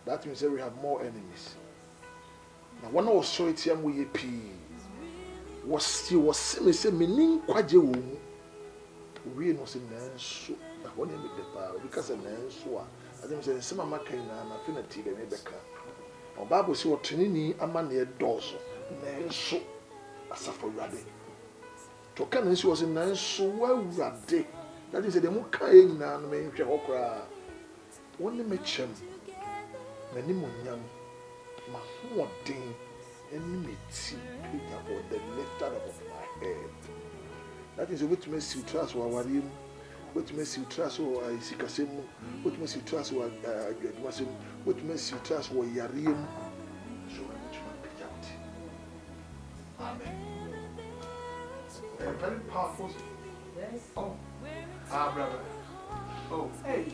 That means that we have more enemies. Now, one was so it's young we was say meaning quite you. We no say so. But when you make the power, because a man so I think say some mama can na affinity be beka. O Bible say what tini ama na dozo. Na so asafo rade. To kan nsi was na so wa rade. That is the mo kan nyina no me hwe hokra. Woni me chem. Mani monyam. Ma hoden enmity about the lifter of my head. That is what makes you trust what makes you trust what I see Kasemu, what makes you trust what what makes you trust what Yarim. So amen. Very powerful. Yes. Oh. Brother. Oh. Hey.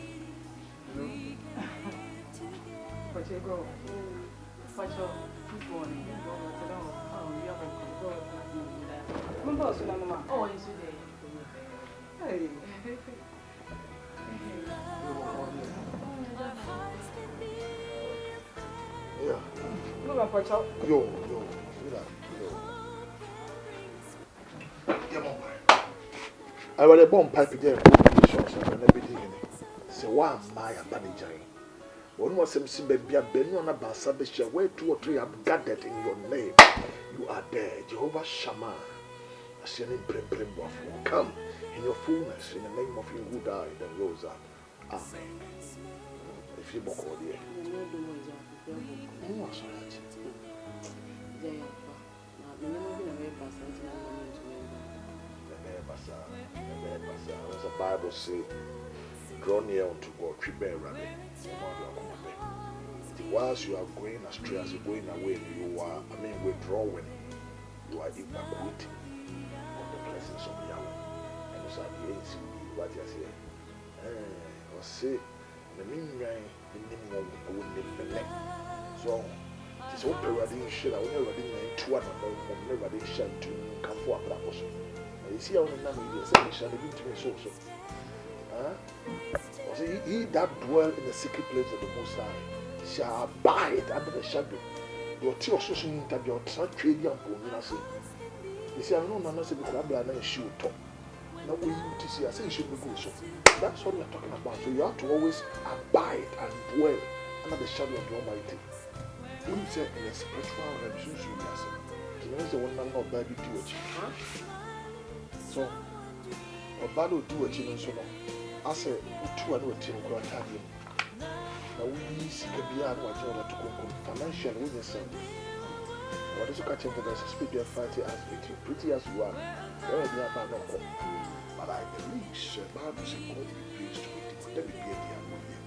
But you go. But you keep going. Oh, you see there. Hey. Yeah. Look at Pacho. Yo. I will a bomb pipe there. Say, why am I a manager? One was some baby, Ben on a bassa, where 2 or 3 have gathered in your name. You are there, Jehovah Shammah. I see an imprint of come in your fullness in the name of you who died and rose up. Amen. If you walk all the as the Bible says, draw near unto God, prepare rabbit. Whilst you are going astray, as you're going away, you are, withdrawing, you are evacuating from the presence of Yahweh. And so the age what you say. Or say, the meanwhile, the name so it's all parading shit. I will never did 2 and never did shut to come for a purpose. You see how the number is a shall be to me so. He that dwell in the secret place of the Most High shall abide under the shadow. Your two social interview, trading and say. You see, I don't know, say because I'm not sure talk. Now we need to see, I say you should be good. So that's what we are talking about. So you have to always abide and dwell under the shadow of the Almighty. When you say in a spiritual realm, you should be asking. You know, the one man not baby do it. So, or bad will do it in so long. I say, 2 and 10 crowd having. Now we see the beyond what you want to go financial with yourself. What is the catching for the spiritual fighting as pretty as you are? Very near my uncle. But I believe, sir, Bible says God will be pleased to it. Let me be a dear movie.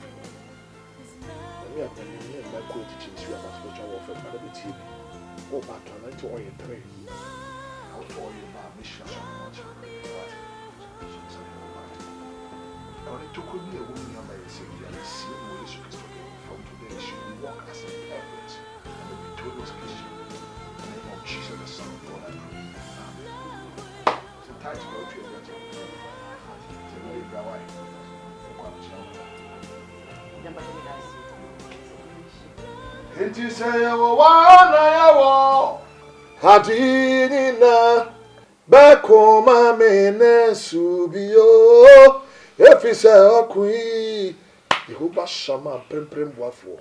We have been in my co teachings, you have a spiritual warfare, but let me tell you. Go back to an to all your pray. I'll tell you about missions so much. I want to call me a woman on my say, you are the same way you can stop from today. She will walk as a parent and be victorious Christian. In the name of Jesus, the Son of God, I pray. Amen. So, tight to go to your letter. So, very dry. Enti say wana yawo hadinina bakoma mene subio efise okui Jehovah Shammah prem wafo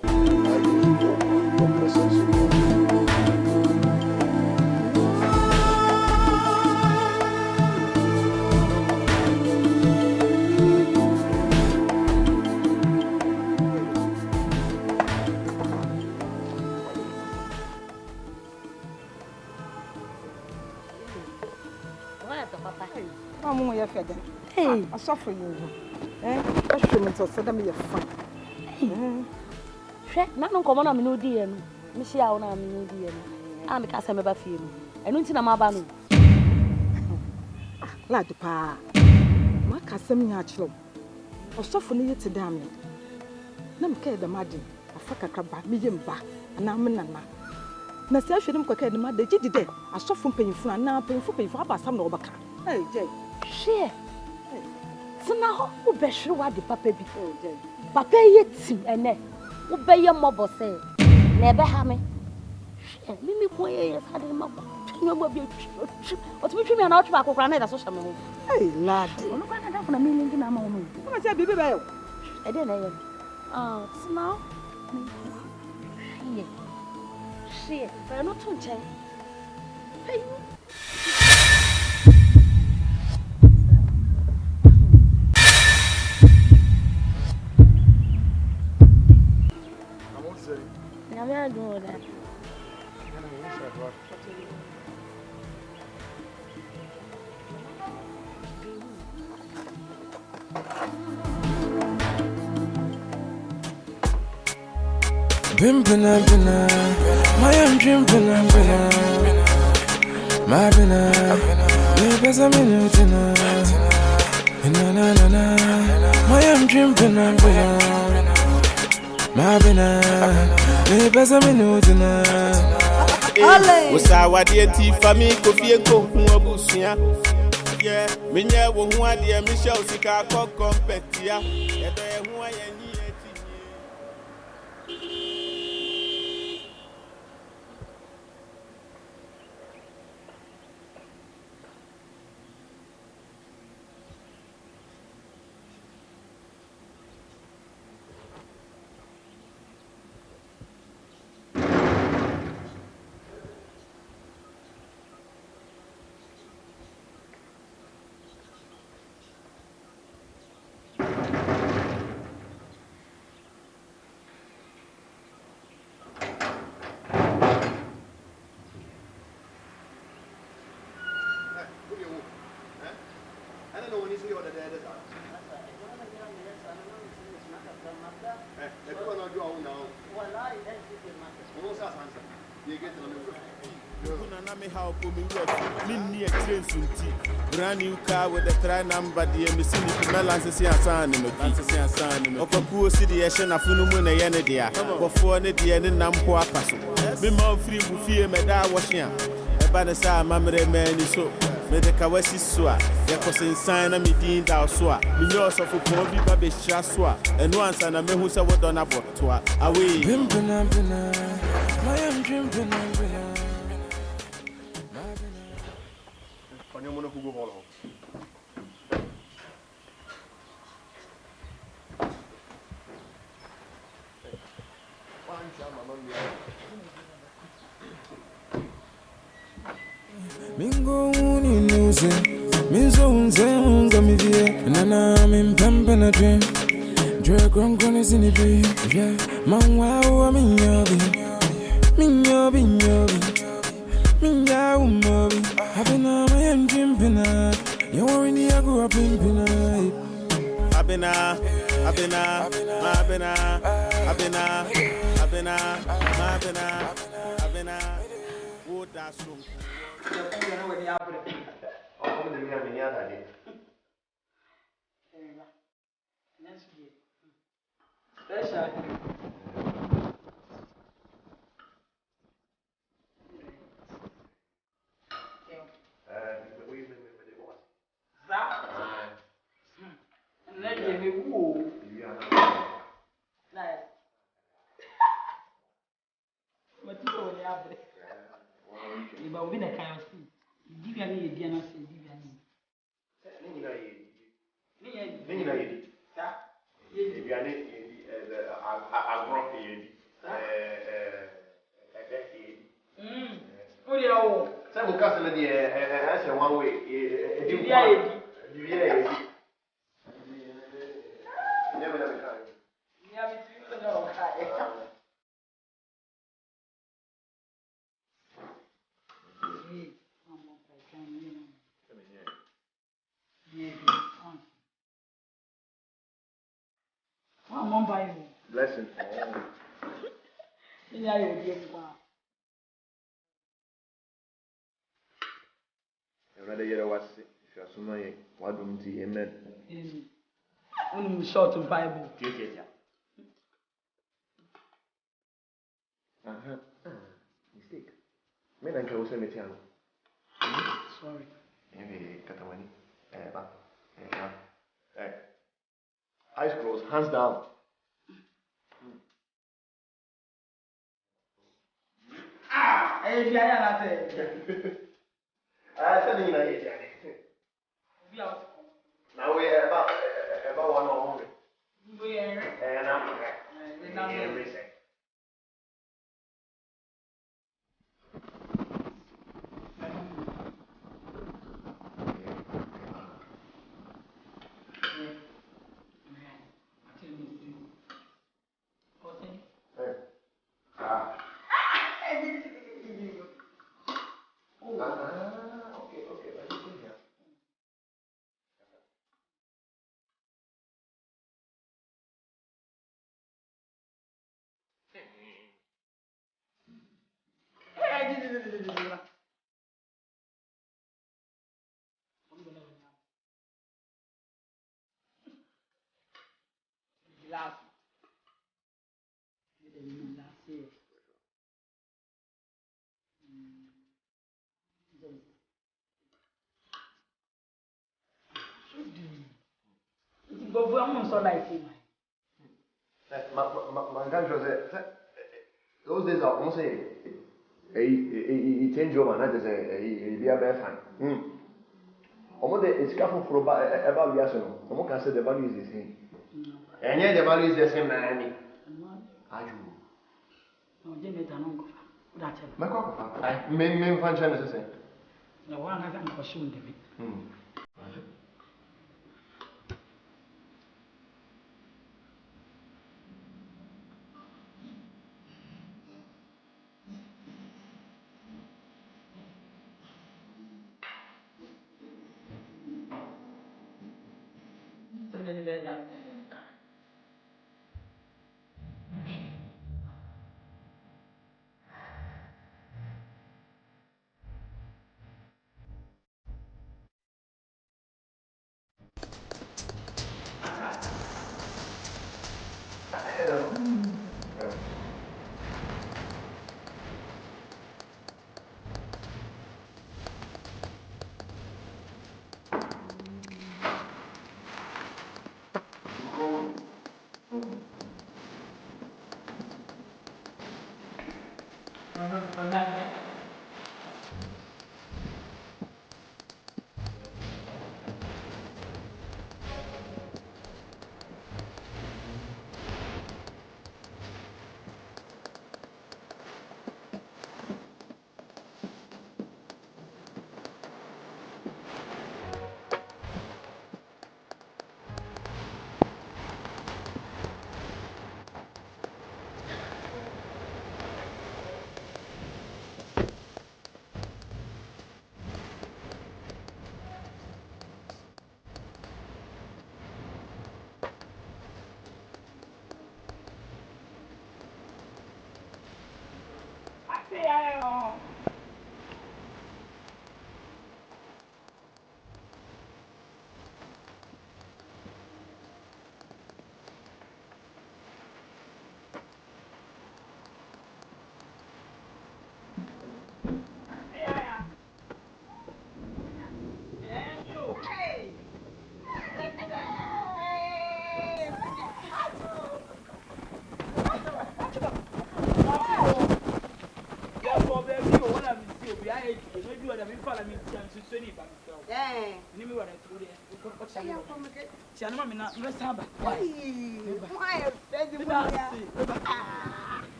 Hey, I suffer you. I should have said I'm your fun. None common, I'm no dear. Miss Yaw, I'm no dear. I'm a Casamaba film. I don't think I'm a banu. Lad, pa. My Casam natural. Or suffer near to damn it. Nam care the madden, a fucker crab, medium back, and I'm an anna. Nasa shouldn't cook the mother, did it? I suffer paying for an now paying for pay for about some Obaka. Hey, Jay. Share. Tena ho wo behwere wa de papa bi. Papa ye tim ene. Wo be ye mobo se. Na ebe ha me. Mimi ko ye sa de ma. Twa mo bi twa. O tumi twa mi na o twa akokra na da so hye me ho. Hey lad. Ono kwa na da fo na mi lingi na ma wo no. Wo say bibi ba yo. E de na ye. Tena. Shit. But no too nche. Hey. I'm not doing that. Bimpina, my own dream, my bina, neighbors a minute, na, my own dream, my bina, neighbors a minute, was our dear tea for me, coffee and coke, Busia. Yeah, Minya won't want dear Michelle Sika Competia, and who I am. Brand new car with a try number, the embassy, Melancy and San and Otanhun. Opaku City, a Shana Funumun, a Yanadia, before the end and Nampo Paso. Be more free with fear, Meda washing. A banasa, Mamre man is so. Medekawasi Swa, Yakosin sign a meeting thou swa. Minos of a Kobi Baby Shaswa, and once and a Mehusa would on a book to away. Bimpina, my own dream, Mingo uni nuze, minzo unze mi vie, nana min pampana dream. Drag on is in the be, yeah, man wow, minyobi, minyabi, Abena, my own dream pina, you're in the agro up in pina. Abena, would that soon? But we the kind of food. Give me a dinner, say, give me. Oh, yeah, some customer, answer one way. Never come. Blessing. Another year was if you are so what do you amen? Short of Bible. Mistake. Men and Kawasa Metiano. Sorry. Katamani. Eyes closed, hands down. Hey, yeah, that's it. I said, you know, now we're about 1 hour. And I'm everything. Okay. Those days are almost he changed your man, he be a bear fine. Almost it's careful for about the arsenal. Someone can say the value is the same. And yet the value is the same, Naomi. Are you? My cock, I may function as I say. No one has any question, David.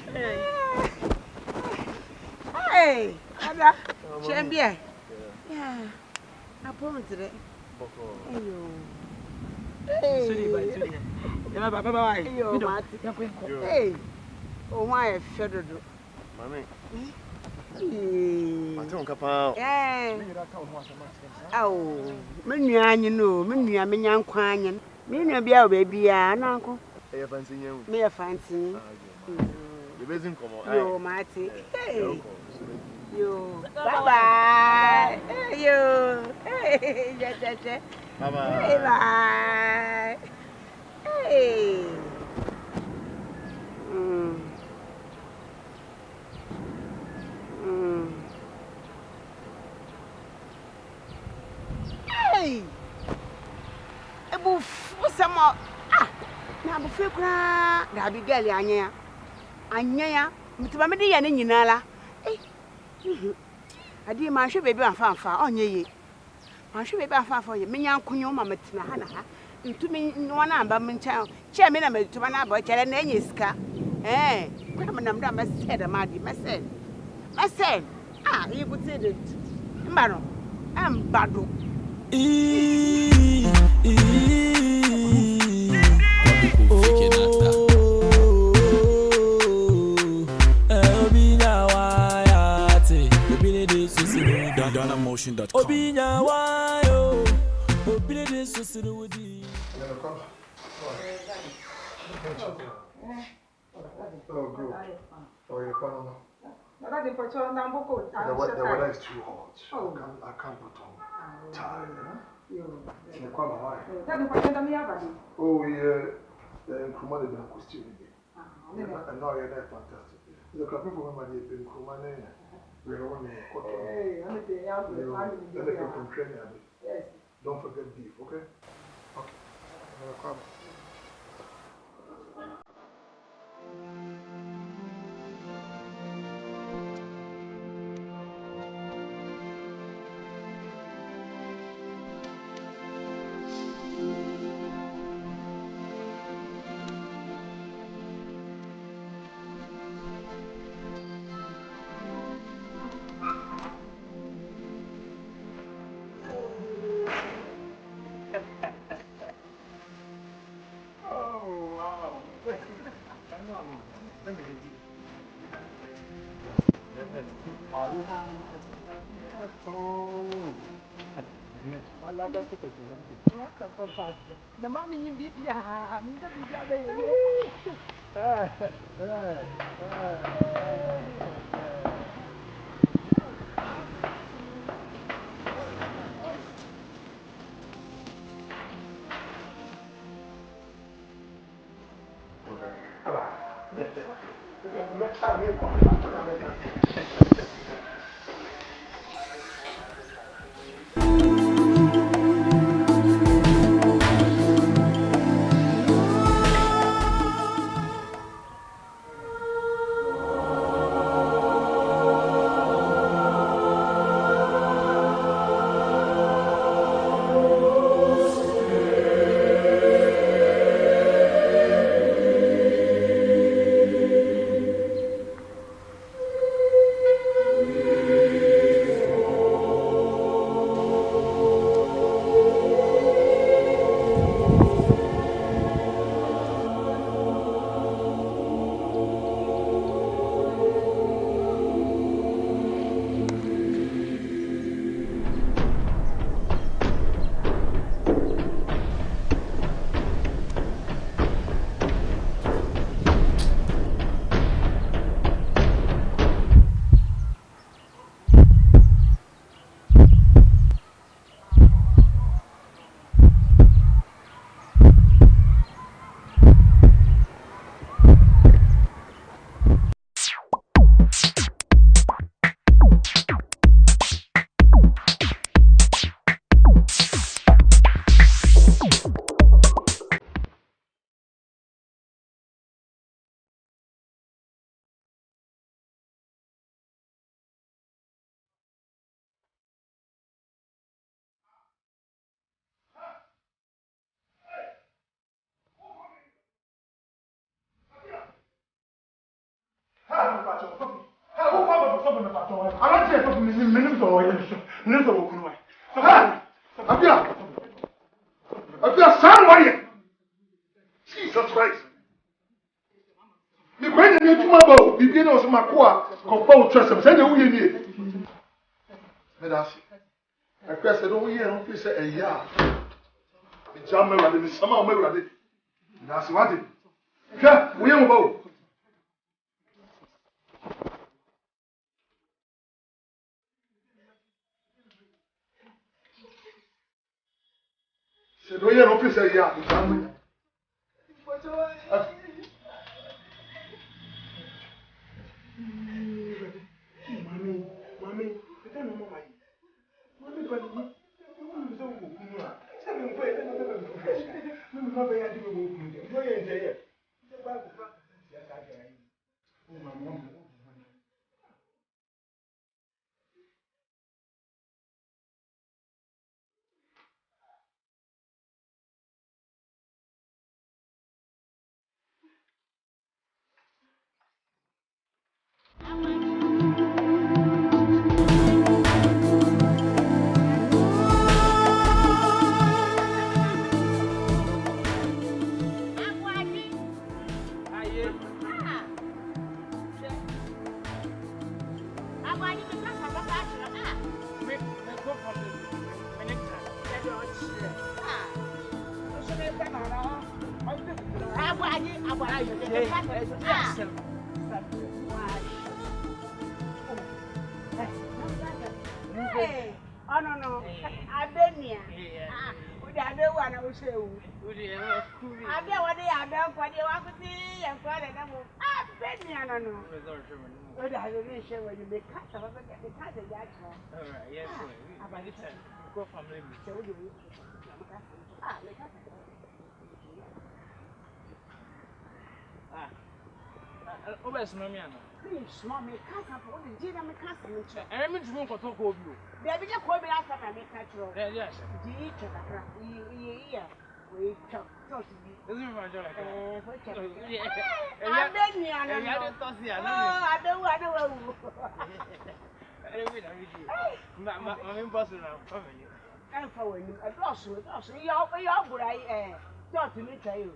Hey. Hey, ada champion. Yeah. Apa mesti? Ayo. Hey. Ya bye. Ayo, mati. Hey. Oh my fedodo. Mami. Mati on kapa. Eh. Aw. Menua anyi no, menua menya nkwa anyi. Menua bia o baby a na nko. E fancy nyen. Me fancy. The basin come on. Yo, mati. Hey. Yo. Bye bye. Hey yo. Hey, yeah. Bye bye. Hey. Hey. Some more. Na bufe kura da bi gali anya ya mutiba me de ya ne nyina la adi ma hwe bebi afa onye ye ma hwe bebi afa ye menya nkonyo ma metina ha na ha ntumi nwana amba mencha che me na metuma na ba chere na enye sika kwa me nam da mese da ma di mese yi buti de mba no ambado Motion.com. Obinya wayo, obile de susiri wudi. Oh, good. Oh, you're fine now. The weather is too hot. I can't put on tie. Oh, yeah. The Kumawood is a question. And now you're there, fantastic. The couple for my dear Kumawood. We are only from training. Yes. Don't forget beef, okay? Okay. The mommy you beat ya, Jesus Christ. The question is tomorrow. The beginning of my core. Confirm trust. Say the way you need. That's it. I said, oh yeah, don't feel say a year. The jam ready. The summer ready. That's what it. Yeah, we are about. Se no ye no pese ya, bu tamu. Mami, ete no mama yi. Mami ba ni. Mami so ko kunu a. Se me mfa ete no be be fresh. Mami ma be ya di me mo kunu de. Mo ye nje ye. Se ba ku fa. Ya ka ga yi. O mama mo. Oh no, I've been here. We are the one who say, I've been what they are done for you. I could see and for them. I've been here. No. What I will show when you make cuts of the cat of that. All right, yes, about it. Go from them. Show you. Please, mommy, can't have all the dinner. I can't see. I mean, you won't talk of you. There be a call me after I make that roll. Yes, we talk to me. This is my job. I've been here. I don't want to. I'm impossible now. I'm for you. I lost you. You're bright. Talk to me, tell you.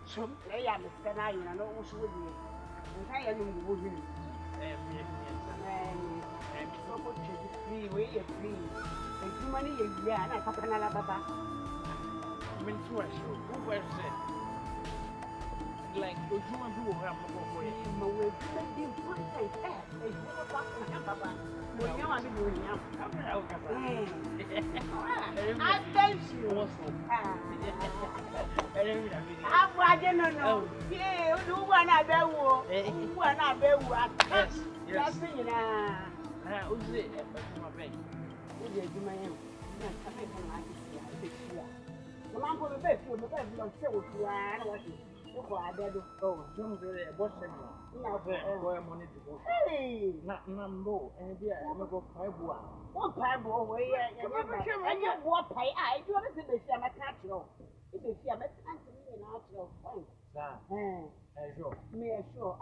So, I am a scanner, and I know what's with you. I am in the wood. And so much free, way free. And too many years, yeah, and I have another baba. I mean, to us, who was it? Like, if you want to have a boy, you will be one thing. If you go back to him, Baba, when you want to do him, I thank you. I'm watching no. Yeah, you want to be war. You want to be war. Yes, who's it? My bank. Who's it? My name. I think I'm like this. The man for the best, the best, you'll say what you are. I don't want to. I better go. Don't do it. What's it? Where money to go? Hey, not no. And yeah, I'm going to go 5 1. One 5 away. And you what pay? I do it to be some natural. If you see a natural point. Me sure.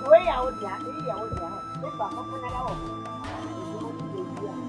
Way out there. If I open it up. If you have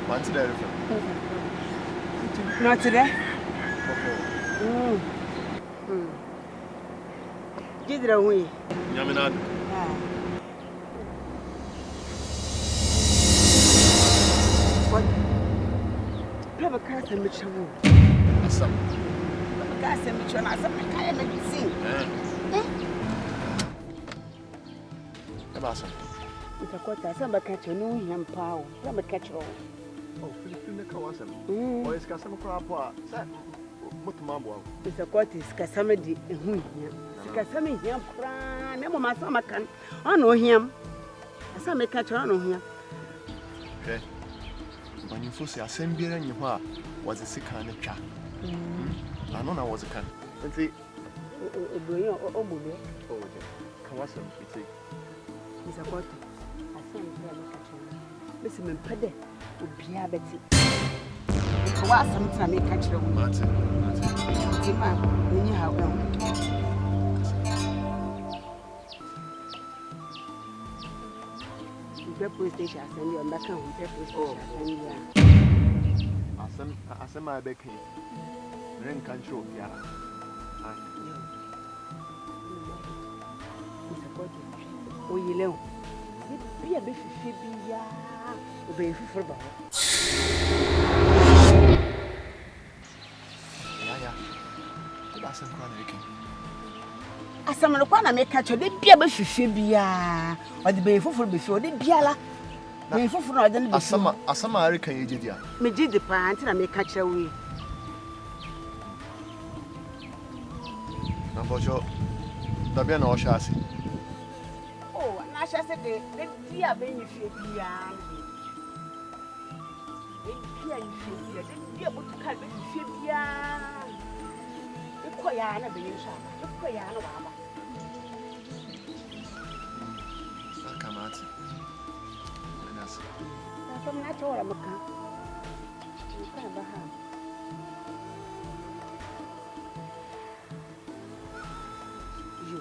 what's there? Not today. Did it away. Yaminad. What? Never cast a Mitchell. Some cast a Mitchell. I said, I can't make you sing. Bassam. It's a quarter, some catch no him power, some catch all. Oh, Philippine Kawasam. Or is Cassam Crapa? What mambo? It's a quarter, Cassamadi, and who here? Cassami here, never my summer can. I know him. I saw me catch on here. Okay. When you first say assembly and you was a sick kind of chat. I know I was a can. And see, oh, Kawasam, it's a quarter. I saw him catch on. Listen, Pede would be a Betty. Kawasam to make catch on Martin. When you have one. The police station send you on back home. The police station send you. I send my back here. Ring control, yeah. Oh, you know, be a bit fibby, obey for about. Yeah, that's a chronic. As some of the make catch a bit fibby, or the bay for before the biala. Before than a summer American idiot. Me did the pant and I may catch away. Number shot, the Ben or chassis. Oh, and I shall say, the dear baby fibby. The dear book to cut fibby. The Koyana being shot, the Koyana. Come out. I'm not sure I'm a car. You can't have. You.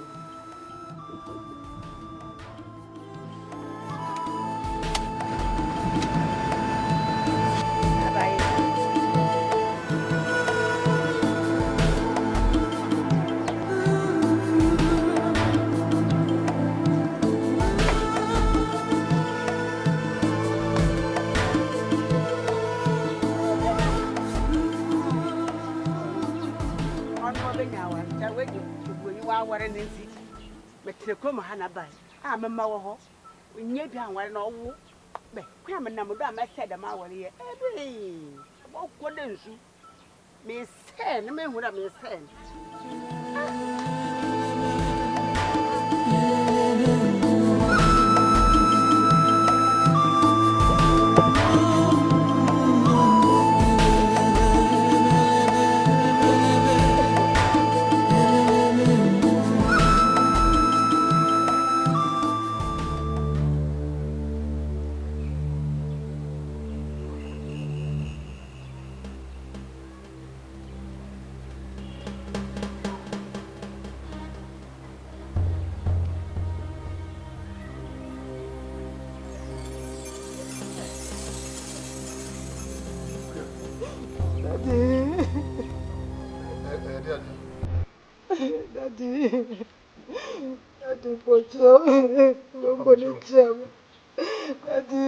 But the Kuma Hanabai, I'm a mower. We need to have one or walk. But come and number I said a mile here. What couldn't you? Miss Sen, I mean, what I may send. Daddy, Pocho, nobody tell me. Daddy,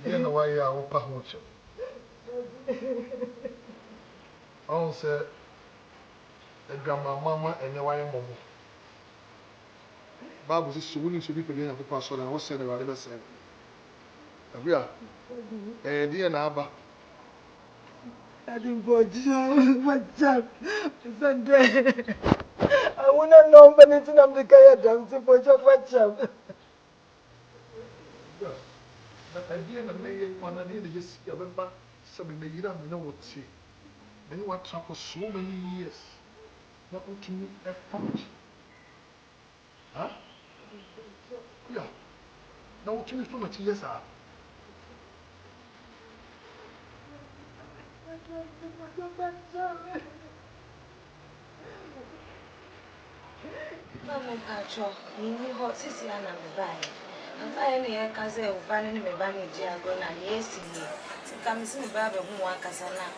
you know why you are open Pocho. I said, grandma, mama, and your wife, mama. Bob was so willing to be beginning of the pastor, and I was saying about the same. We are, and dear Naba. I didn't put what's up? Asante. I wanna know when it's not the guy down to put your what's up. But I didn't make one idea to just give back something that you don't know what to see. Then you want to for so many years. Not to me a punch. Huh? Yeah. No, to me so much years are. Mama Pacho, you hot sissy and I'm buying. I'm finding a cousin of banning me banning Diagon and yes, to come see Baba who want Casana.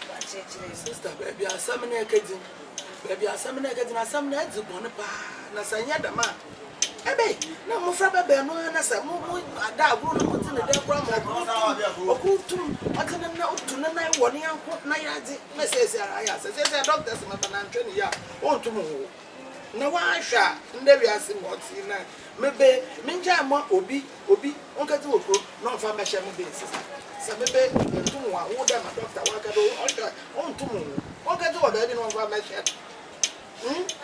But sister, baby, I summon a kitten. Baby, I summon a kitten, I summon heads upon a pa, Nasayada man. Ebe, no more frabba no and as a moment, I die, grown up in the dead rum or cool to I can know to the night 1 year, what night I did. Mrs. Arias, as a doctor's mother and 20 years, or tomorrow. na wa hwa nda wi ase moti na mebe menja mo obi onka ti wokro na ofa ba hye mo be sisa sa mebe ntum wa wo da ma doctor wa ka do ontum onka ti wo da bi no ofa ba hye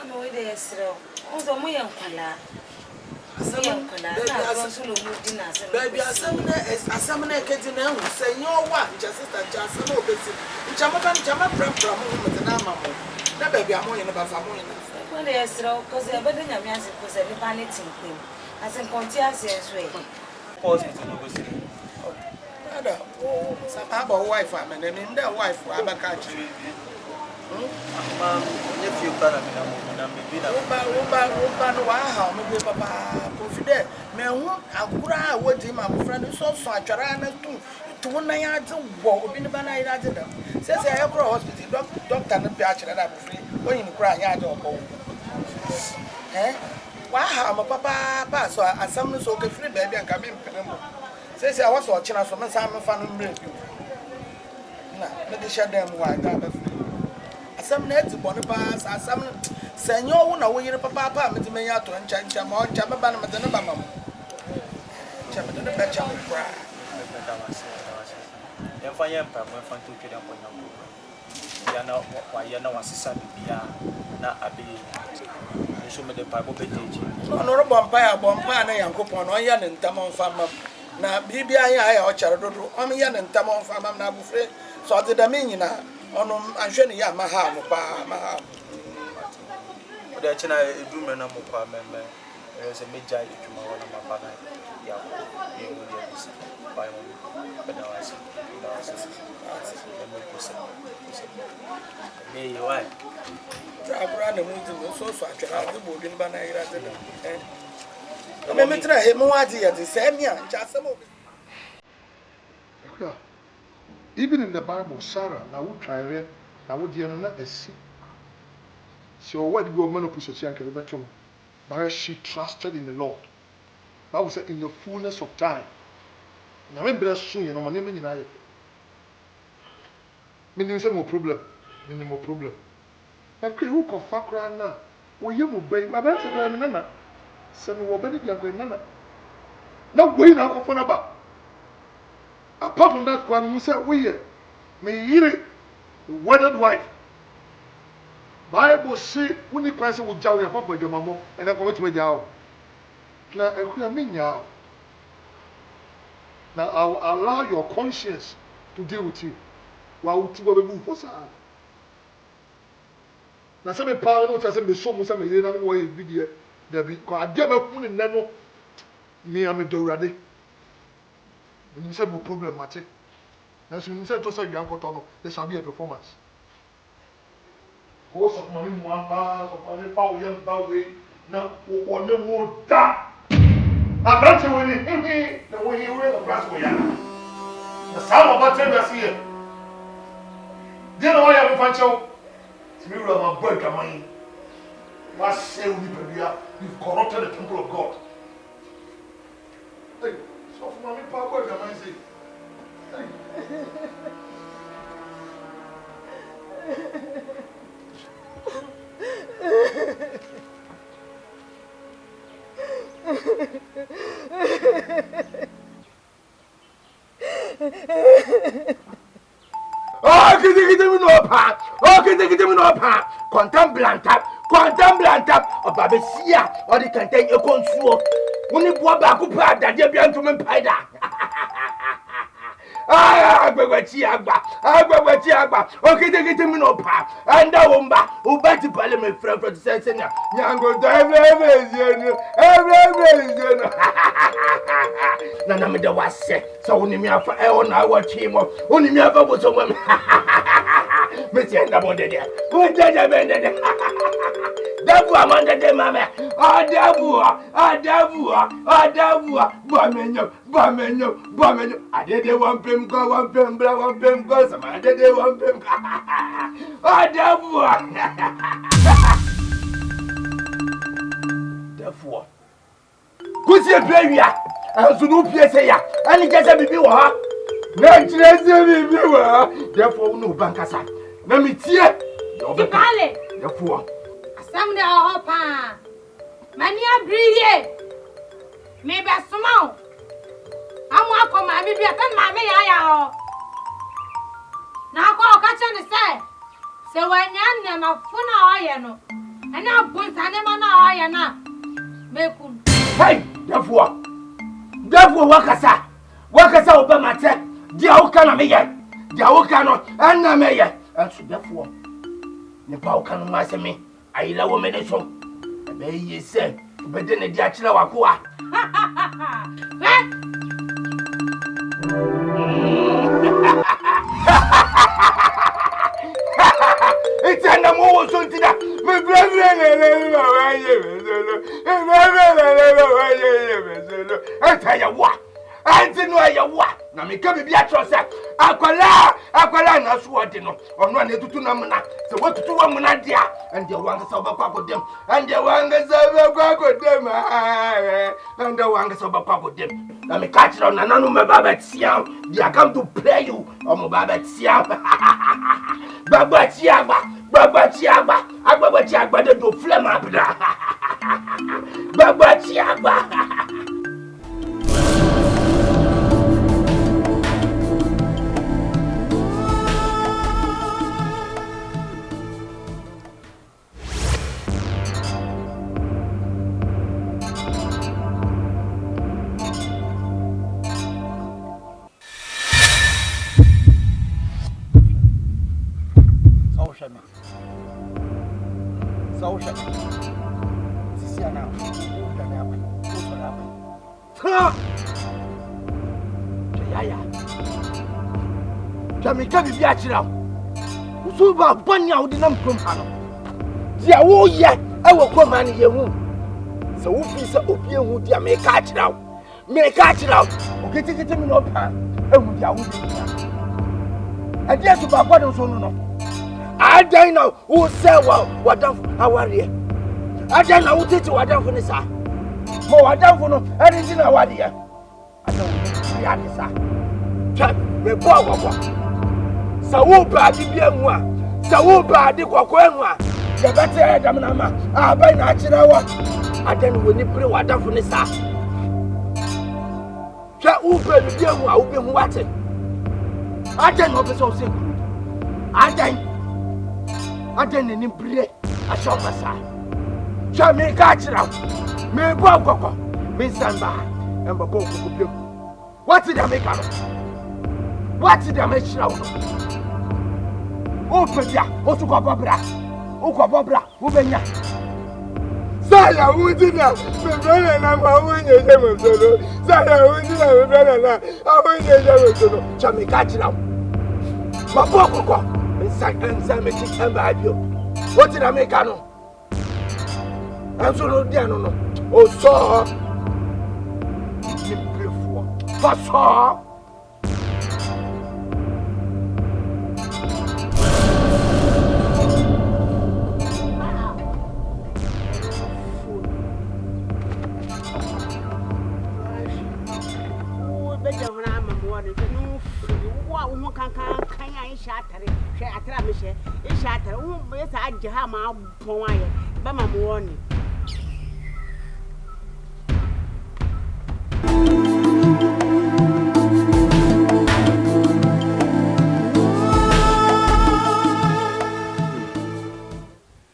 ama we dey sro onzo mo ye nkwala baby asam na eketi na hu senyo wa ncha sister ncha asam obesi ncha maka ncha ma pram mo mete na mamo na baby amoye na ba fa mo na when they sro cause e bedo nyame ase cause e pa ne tinpem ase konti ase enso e hospital no go see ada o sa ba wife am na me nda wife abaka chiri Mom, if you can, I'm no wow, maybe papa, confident. Me won't agura what him, my friend, so Charana to 1 night to walk in the banana. Says I have hospital, doctor, and patch that I'm free when you cry out or go. Eh? Wow, my papa, so I summon so free baby and come in. Says I was watching us from a Simon fan and break you. Let the shut them white. Asam na eti bone pass asam senyo wo na wo yire papa meti menya to ncha ma oncha me ba na meti ne ba mam cha meti ne ba cha mo kra ya fa yem pa mo fa to twede ko nyam ya na wa ya na wasisa bibia na abi nso me de pa bo beteji no ro bompa na yankopon no ya ne ntam mfa mam na bibia ya o chare dodo o me ya ne ntam mfa mam na abufre so de da me nyina ono anhwe ne ya ma ha mo pa ma ha o de china edume na mo pa meme se meja etuma wona ma pa na ya e wo de isi pa mo da wasi me ko se me yo ai tra na mo ti so atwara de bo bi ba na ira de me metra he mo adi ya de se mi a ncha se mo even in the Bible, Sarah, now we try it, now we deal with a sea. So what go man push a chank but she trusted in the Lord. Bible said in the fullness of time. Now when bless soon, you know, my name is Naya. Meaning some more problem. Meaning more problem. Now who can fuck right now? Well you will be my best nana. Some will be the nana. Now going out of about. Apart from that one, you said we may hear the wedded wife. Bible say when the person will jaw your papa your mama and I go to me jaw. Now I mean now. Now I'll allow your conscience to deal with you. While you will move what's that? Now some parents say me so much me hear na way video there be because I get my phone in nano me am do ready. You say no problem, Mate. Now, so you say to say you have got there shall be a performance. Horse of money, one man, of money, power, young way. Now, one more that. I'm not saying the way you wear the grass way. The sound of that time is here. Do you know why I'm a fancho? It's me, I'm a break of mine. What say we, you've corrupted the temple of God. Hey. So for mommy, Papa, can I say? Oh, get me no part. Oh, get me no part. Contemplate or Babesia, or the contain your consumer. When you go back up, that you're going to me spider. I go with Chiagba. Okay, they get me no part. And the Wumba, who bet to Parliament from the Sensenia. Yango, None of the was said. So only me for Eon, I watch him. Only me ever was a woman. Monsieur Nabonde, who did I bend it? Dabu amanda de mama. Adabu. Bamenyo. I did one pim go, some I did one pim. Adabu. Therefore, could you play ya? And so no PSA, and it just a baby war. Therefore, no bankasa. Let me tear your Therefore. Some da ho pa. Mani abriye. Me be suma. Amu akoma mi bi atan ma me ya ho. Na ko ka che ni se wanya ne ma funa oye no. Ana bunsa ne ma na oye na. Mekun. Hey, therefore wakasa oba mate. Dia uka na me ye. Dia uka no na me ye. And so therefore ne pa uka no ma se me. Ayila wo me ne so. Be ye se, be de ne dia kire wakoa. It's an amour something that my brother I tell you what, I didn't know you what. Now me come be a trust. Aquala, no swordino, or no need to namuna. So what to do one idea, and the one is over quack with them, and the one is over quack with them, and the one is over quack with them. Now me catch it on an animal babat siam, they are come to play you on my babat siam. Baba Chiaba, Ababa Chiaba, the do flame up. Baba Chiaba. Jamaica be actually. Usuba Banya would not come. Dear, oh, yeah, I will come and hear whom. So, who feels a opium would ya make catch it out? Make catch it out. Okay, take it in up and would ya would. And yes, about what is no. I don't know who say what done how are you? I don't know who did you what done for this. More what done for no, anything I want here. I don't know. Check me, boy. Sawo ba di bienwa sawo ba di kwakwenwa the better adam na ma abai na akira wa adan woni pre wadafo ne sa twa ube bi bienwa ube hu wate adan no beso se adan ne bre asho masa twa me ka akira me bo kokko me samba emba bo kokko bi what did I make out what did I make sure O pedia, o suko babra. O benya. Saya undina, me bena na ma unye je me solo. Saya undina me bena na, a unye je me solo. Chami kachira. Ma bokoko. Ensa me ti amba abio. What did I make ano? Enso no dia no. O so. Ni prefo. Fa so. Jaha ma pon aye ba ma mo woni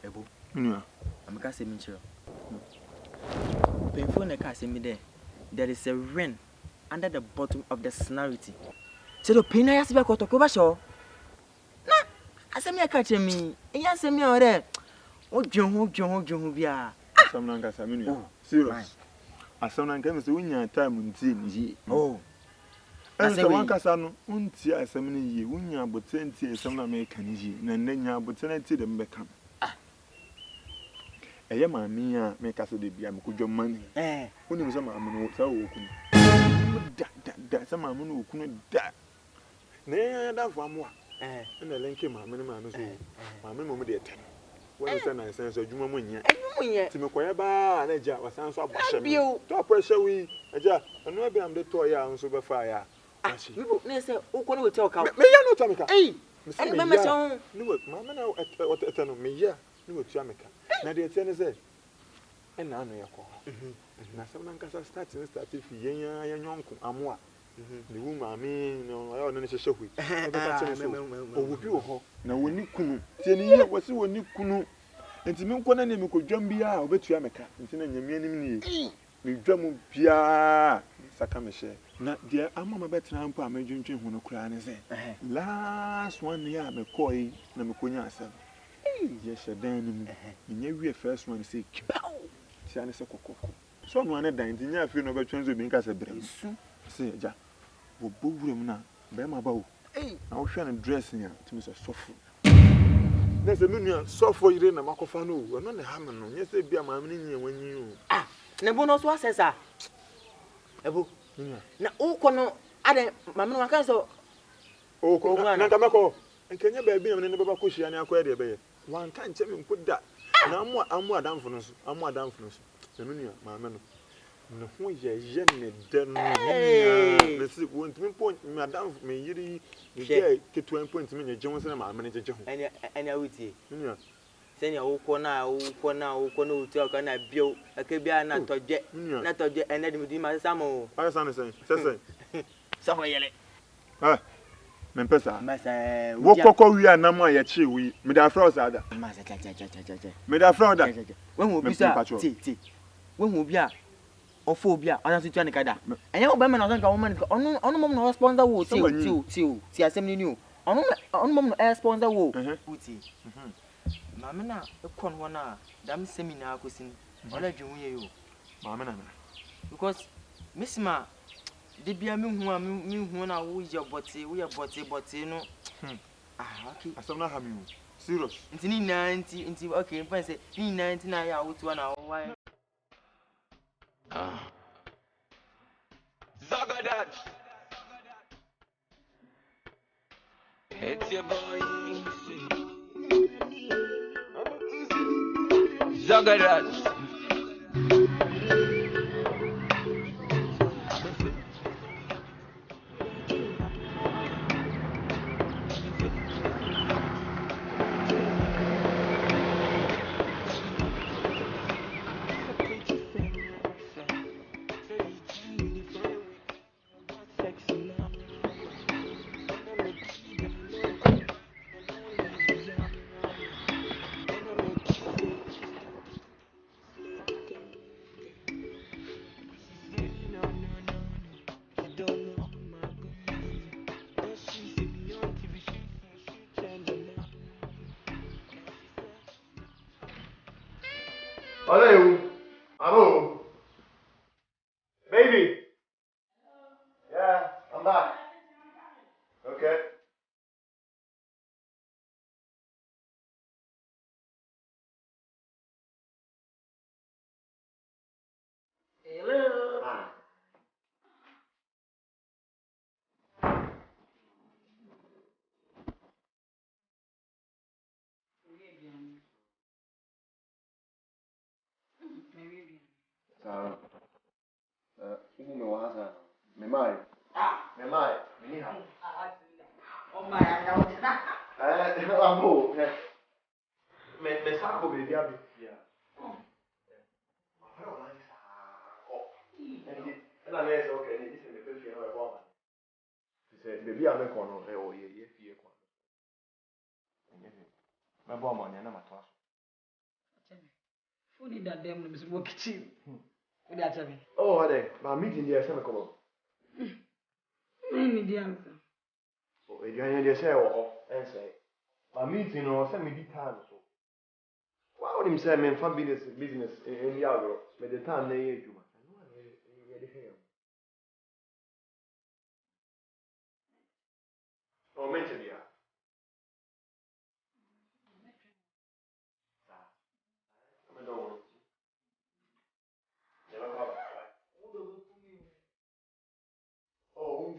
ebo amaka se mi chiro painful na ka se mi there is a rain under the bottom of the snarity so the pain I ask be ko to ko ba sho asemi akache mi eya asemi ore odwon bia asamna nka saminu serious asamna nka me se unya time nti ni oh asa wankasa no unti asamni yi unya abotenti asamna me kan yi na nanya abotenti de mbeka eye maami a me kasa de bia me kodwo mani unim se maami no sa wo okunu da se maami no okunu da na ya da fo amwa na lenke maami no so maami mo me de ten wọ́n sẹ́ na ẹ̀sẹ̀ ẹ̀dwuma mu nyẹ tí mi kọ́yẹ́ bá na ẹ̀já wàsán so abọ́hyẹ́ mi tó apọ́hyẹ́ wí ẹ̀já ẹ̀nu ẹ̀bí àmì de tọ́ yà nso bẹ́ fà yà. bíbó ní ẹsẹ̀ okọ́ ní wòtí ọ̀ka. mi yá ní ọ̀tá mi ká. ẹni bẹ́ẹ̀ mẹ́sàn án. ní wò maami náà ọ̀tẹ̀ no mi yá no to America. Na de tell say and na no yakọ. Na some nan kasa start if yen yonko amoa. The woman no I no hye hwe. O wo bi wo ho na woni kunu. Tie ni ye wo se woni kunu. Enti me nkọ na ne me kodwam bia obetu America. Enti na nyame anim ni. Me dwam bia saka me hye. Na de amama betra mpo amedwuntwe hu no kura ne se. Last one year me koi na me konya asem. Yes, dan ni me nya first one say ti ane se kokoko. So no ane dan ti nya afi no be twenzo bi nka se brem. Se ja. Wo bowurem na be ma ba wo. Na wo hwe na dress nya ti me se sofo. Na se me nua sofo yire na makofa no wo no ne ha me no nya se bia ma me nyi wanyi o. Ah, na bo no so asesa. Ebo. Na wo kono ade ma me no aka so o ko na nka mako. Nkenya ba bi na me ne baba ko hia ne akwa de be ye. Wan kan che me nkoda. Na amu adamfo no so. Na me nua ma me no. No ho ye ne de no. Me se wontimi point me adamfo me yiri ye ketu point me nye won se na ma me ne jeje ho. Anya wutie. Me nua. Senya wo ko na utu aka na bio aka bia na toje ene de mudi ma samo. Aka san sen. Se. Sa ho yele. Ah. Mempesa. Wo kokko wi anam a ye chi wi. Me da fra osada. Ma cha. Me da fra oda. When wo bisa ti. When wo bia ofo obi a ona situa ne kada. Enye wo ba me na so nka wo man onu mom no sponsor wo ti asem ni o. Onu mom no sponsor wo. Uti. Mama na ekon ho na dam seminar akosin. Ola dwun ye yo. Mama na. Because misma de bia me hu na wo ye bote no. Ah, okay. Asem na ha me o. Serious. Nti okay, mfa say ni 90 na ya wotu na wo why. Zagadat. It's your boy. Zagadat. Hello. Baby. Yeah, I'm back. Okay. Hello. Ah. Me wasa. Me mai. Me ni ha. Oh my God. Amo. Me sa ko be dia bi. Yeah. Ela nesse okay, ni disse me pe fie no e bo ma. Disse baby a me ko no e o ye fie ko. Me bo ma na ma to aso. Funi da dem no me kitchen. What that tell me? Oh, are they? My meeting there, some come. Me the answer. Oh, you are say oh, and say. My meeting or send me the time so. Why would him say me for business in the agro? Me the time they you man. No one here the hair. Oh, mention ya. Come on. Oh,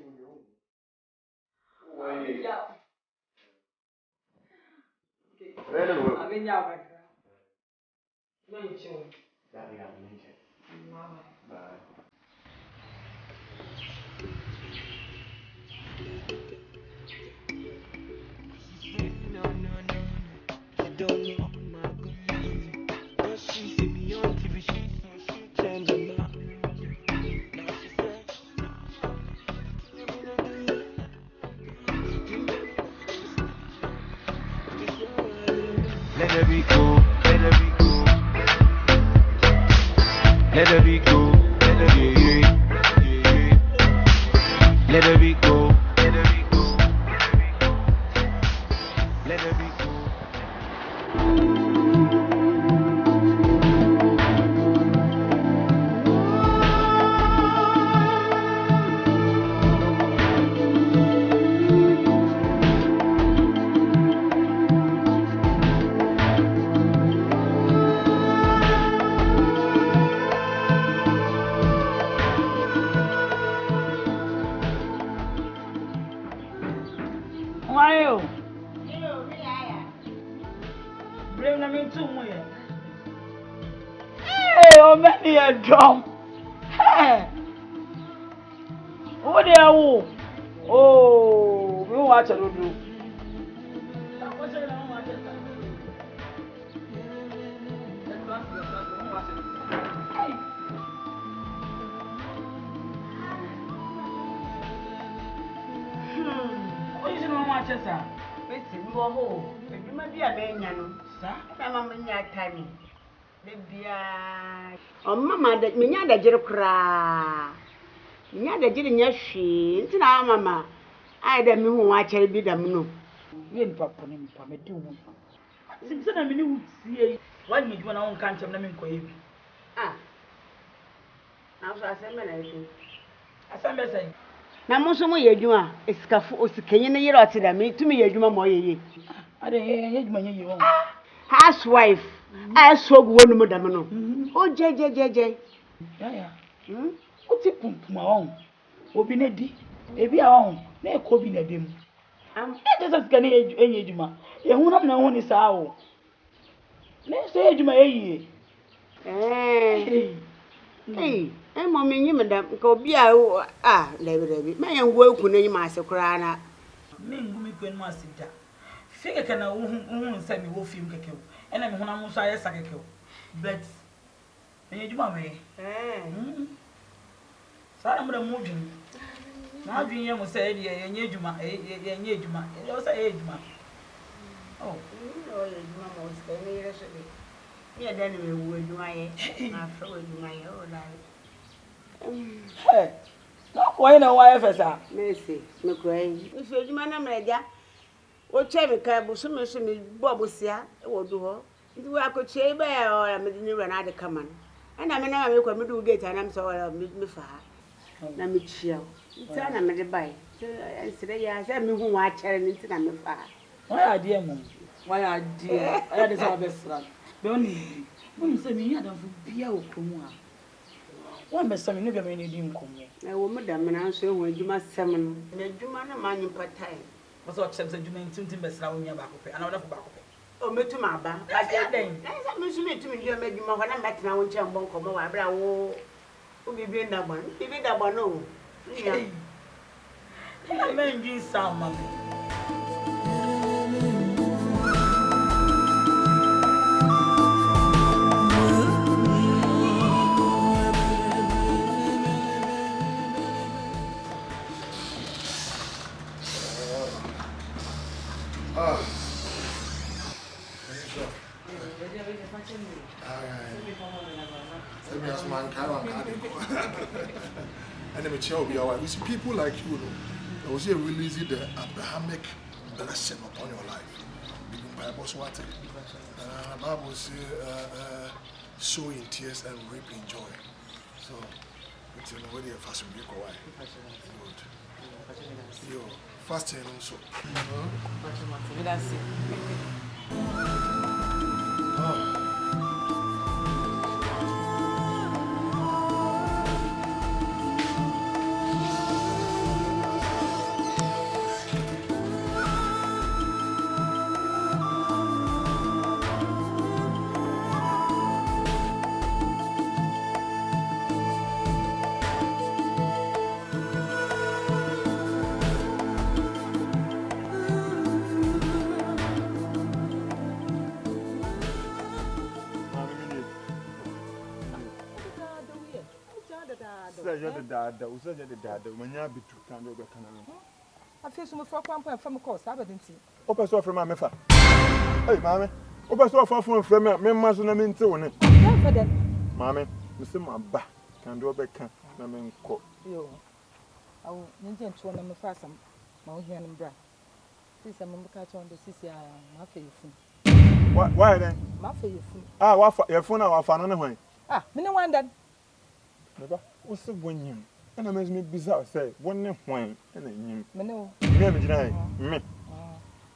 I mean, yeah, No, you don't know my good. Let the beat go. Yeah, yeah, yeah. Let the beat go. Let the beat go. Let the beat go. Many a drum. Hey, what are you? Oh, we watch it. Do. What is it on watch it, sir? Listen, you are home. You might be a man, sir. I'm a man, timing. Oh, Mamma, that me not a jerk cry. Not a didn't yes, she. It's now, Mamma. I don't know what I be the moon. You ain't papa him for me too. Since I mean, see, why did you want to can't tell them in Ah, now I say, as I'm saying. Now, most of my do a scaffo or can you not to me to me, you mamma. I don't hear you. Housewife, I saw one madam. Oh, J. Yeah. What's it pump my own? Open a D, maybe our own, never could be a dim. It doesn't get any juma. You won't know one is our. Let's say you may. Hey, I'm mommy, madam, go be out. Ah, David, my young work when you must cry. Me, Queen Master. Figure can I won't send me wolf him kill, and I'm when I'm sorry, I kill. But, and you, mammy, so I'm the moving. Now, you must say, yeah, you juma, you also age, ma. Oh, Mamma was very yesterday. Yeah, then we will do my whole life. Hey, not quite a wife as a Mercy, McQuay. If you man, Media, what Chevy cab was so much Bobusia, or do her. Do I could say bear or I made you another command. And I mean, I will come to get and I'm sorry, I'll meet me for her. Let me chill. Turn a minute by. And today I said, me who watch her and into my fire. Why are dear mum? Why are dear? That is our best friend. Don't say me, I don't feel Kuma. One best time, never made him come. I will, madam, and answer when you must summon. You man a man in part time. Was what says you mean 2 best now in your back and another back. Oh, me to my back. I said, then, that's a mission to me. You made you when I met now in Chambon, come over. I will be being that one. Give it that one. No, I mean, you sound, mammy. You see, people like you, I was here releasing the Abrahamic blessing upon your life. The Bible says, the Bible says, sow in tears and reap in joy. So, it's in a way of fashion. Good. Fasting also. I feel so much for from a course. I haven't seen. Open so from my mefa. Hey, mammy. Open so far from me, members on a minute. For them. Mammy, Mr. Maba can do a becker, no man cook. Yo, I will need to one of my fast some Mount Hian and Bra. This a member catch on the CC, my favorite. Why then? My favorite. Ah, what your phone our fan on the way? Ah, me no one that. Never. What's the one you? And I made me bizarre say, one name wine, and then you. No, me.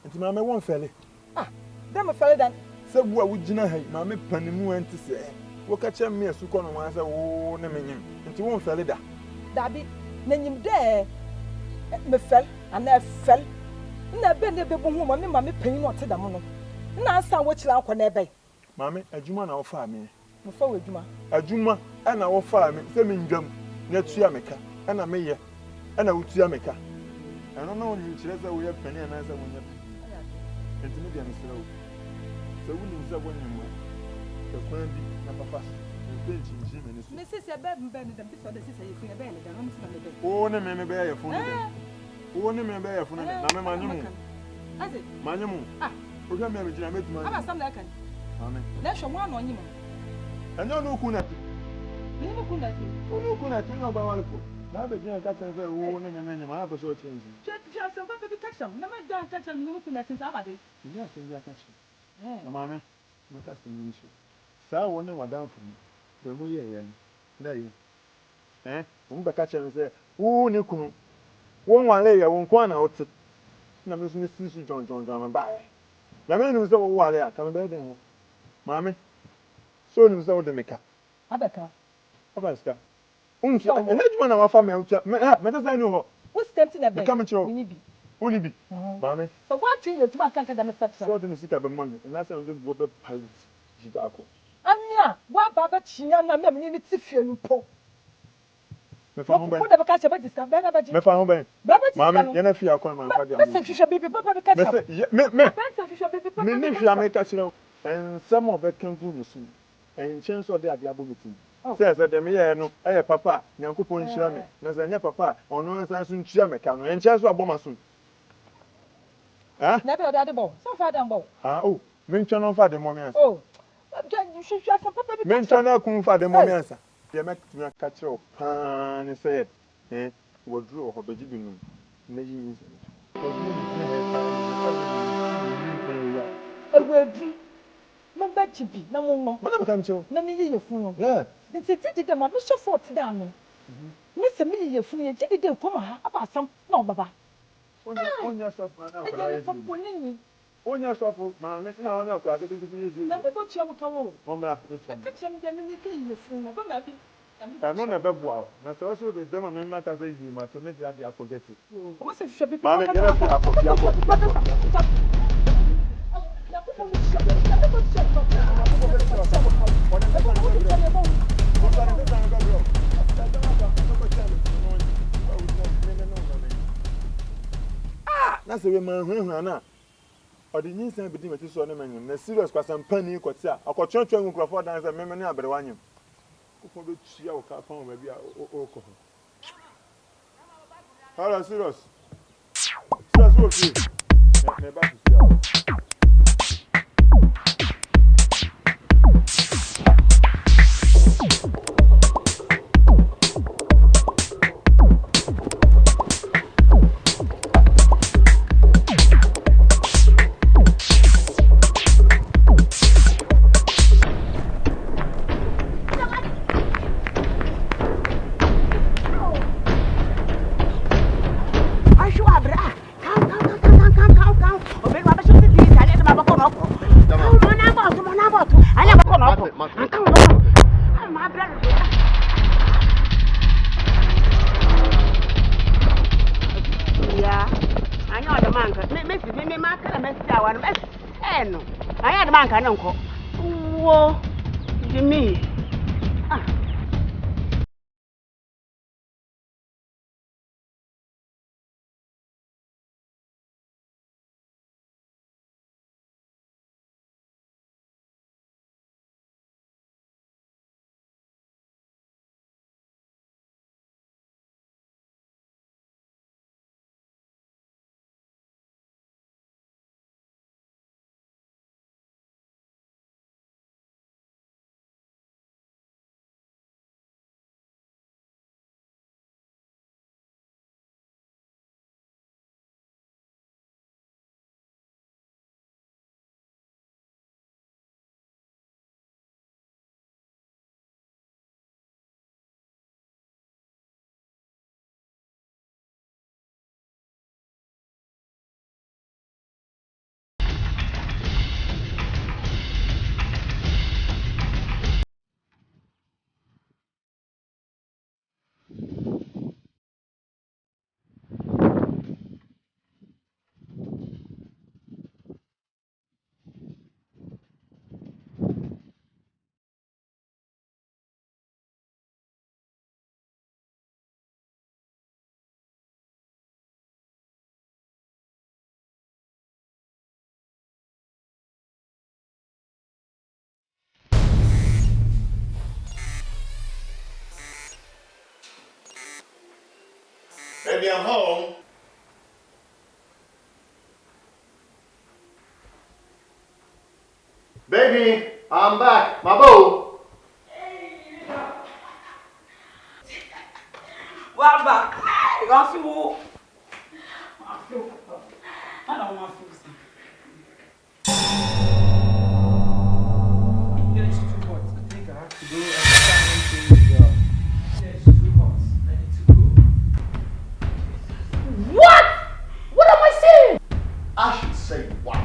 It's my one felly. Ah, them a fellow then. So, what would you know? Mammy Penny went to say, what catch me as you call on one, oh, name him, and you won't felly that. Dabby, name him there. Me fell, and I fell. Na be ne be bo hu me ma me panyin o te da mo no na asa wo kira akọ na ebe mame adwuma na wo fa me mo fa wo adwuma na wo fa me se me ndwam na tua meka na me ye na wo tua meka eno na woni kire za wo ye panyin na za wo nye enti me dia me sira wo se wo ni za wo nyem e kwan bi na papa se nchi me ne so me se se be mbe ne da bi so da se se ye fu ye be ne da no me se na me be o ne me be ye fu ne wo ne me be ye fu ne na me manyimu aze manyimu o ga me jina me tuma aba sam na kan amen na hwe mo anonyi mo enyo no ku na ti ni no ku na ti no ku na ti no ba wale ko na be jina ka tsan fe wo ne me me ma ba so change je sam ba be taxam na me da taxam ni ku na ti sa ba de ni ya sen ya ka shi na mame me ka sen ni shi sa wo ne wadan fu be mo ye ye na yi mo be ka chen se wo ne kunu won wan le ye won kwa na ot na me so ni si jon ba na me nu so wo wale ya ka me be den ho mame so nu so de meka abeka ska so ene juma na wa fa me utia me ta sai nu ho wo step na be ni bi oni bi mame so what thing you tuma kan da me fetsa so de ni sika be money na say we go be pilot jida ko anya wa ba ba chinya na me ni ti fie nu po me fa ho ben ko da ka che ba diska be na ba ji me fa ho ben mame ye na fi akon man fa dia me se hwehwe bibi papa be ka che me ni hwia me ka che en some of the can go no so en chance of the abo meeting say dem ye no eh papa nyankopon hira me na say nya papa ono nsan so ntua me ka no en chance abo ma so na be o da de bo so fa da bo me ntwa no fa de mo me ansa you should just papa be me ntwa na kun fa de mo me ansa de me tuna ka che o pa ni say woduro ho beji binu na yi nsa Ewedu. Mamba chibi na mo no. Mana ka mcho. Na mi ye fun no. Yeah. Nti de ma no so fort da no. Me se mi ye fun ye jidi de ko ma ha aba sam na obaba. Onya so fa na ko la. Onya so fa ma me na onya ko ade bi na be bo tia mo tawo. Mo mra. Ka tia mi de mi ke ye fun no. Ba ma bi. No na be boa. Na so so be dem me mata say you ma so me dia dia forget it. O se hwe bi ma me gele fi akọ. Na se we man hwan na o de nyinsan bi di meti so na manyim na serious kwasam pani kwoti a akotwetwe nkrofo dan se meme ne aberewanyim ko be tua o ka fa o ba bi a o ko ho hala serious wo fi me ba fi ya Wo, Jimmy. baby, I'm home. Baby, I'm back. My boo. Well, back. I don't want to see. It's too hot. I think I have to go and it's too hot. I need to go. What? What am I saying? I should say what?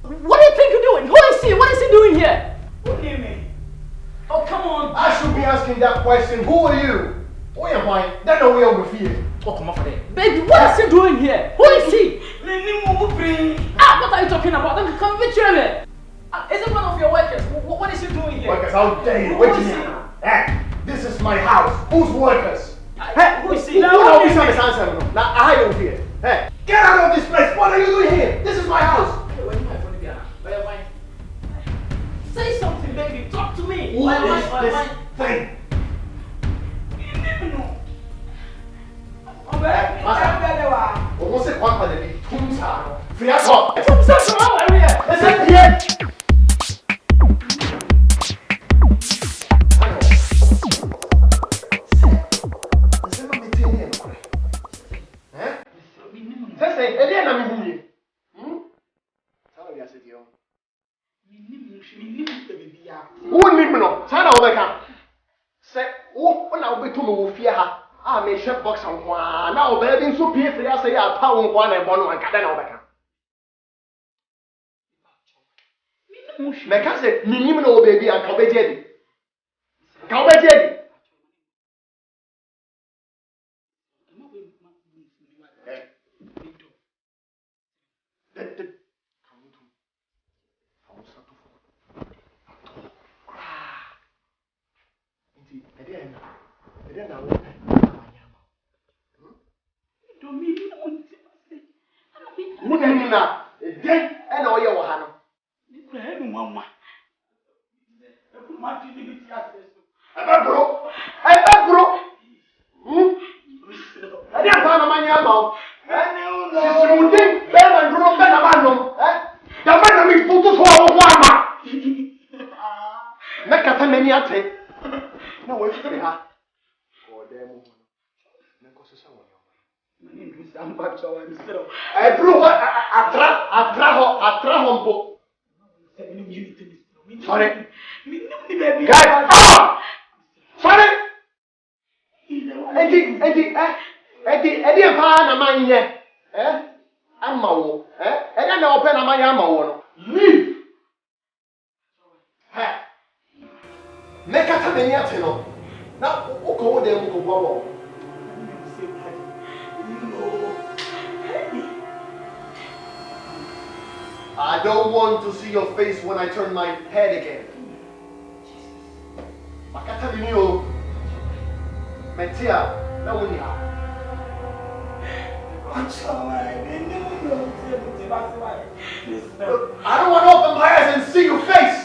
What do you think you're doing? Who is he? What is he doing here? What do you mean? Oh, come on. I should be asking that question. Who are you? Who am I? That no way over here. Oh, come on for that. Baby, what is he doing here? Who is he? What are you talking about? Come betray me. Is it one of your workers? What is he doing here? Workers, how dare you? Wait a minute. Hey, this is my house. Who's workers? Hey, who is he? Who are these answers? Now, I hide over here. Hey, get out of this place. What are you doing here? This is my house. Say something, baby. Talk to me. Who is this thing? Você quando para ele tumsa, fria só. Tumsa só, listen here. Você não me tem Você ele é na minha mulher. Sabe o que é isso? O nimno, sai da obeka. Se o na obetu me wo fie ha. Ah, me chef box on kwa. Na obebi nso pie firi ase ya pa won kwa na ebo no anka na obeka. Me ka se minim na obebi anka obeji edi. Ka obeji edi. Munina, then and all your Hano. I bro. I didn't find a man yamo. You think better and grow better man. The man is put to Wama. Make a many at it. No, wait for her. Or them. I prove I traho. Sorry. Guys, sorry. Eddie, a man here. I'm Mawo. And then I'll open a man Yamawo. Leave. Make a tamaniatino. Now, who call them to go? I don't want to see your face when I turn my head again. Makata minio. Metia, na wunia. I don't want to open my eyes and see your face.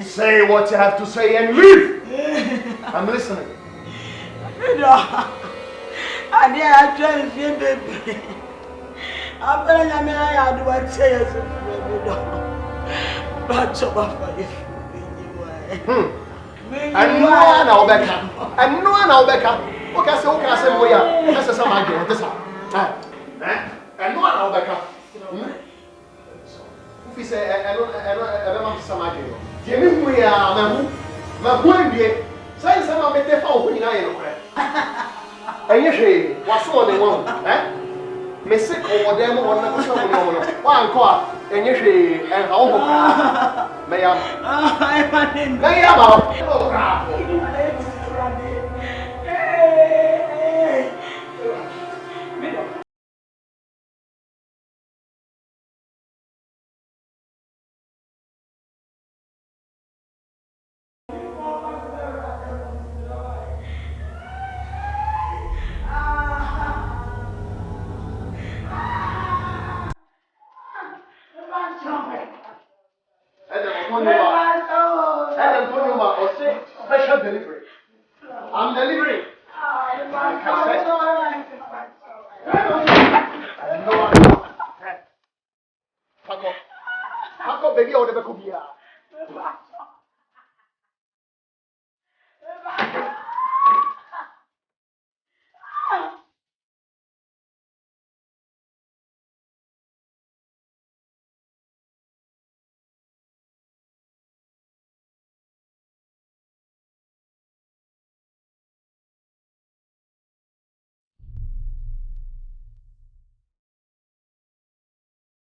Say what you have to say and leave. I'm listening. I dare try to feel baby. I'm telling you, I do what say as a baby. But so for you. And no one I'll back up. And no one I'll back up. Okay, so can I say, Moya? That's a summer game. This and no one I'll back up. If he say, I don't summer game. Give me who we are, my boy, dear. Say some of the phone when I know. And you what's all they want, Miss or them or not. One car, and you and how may special delivery. I'm delivering. Eba.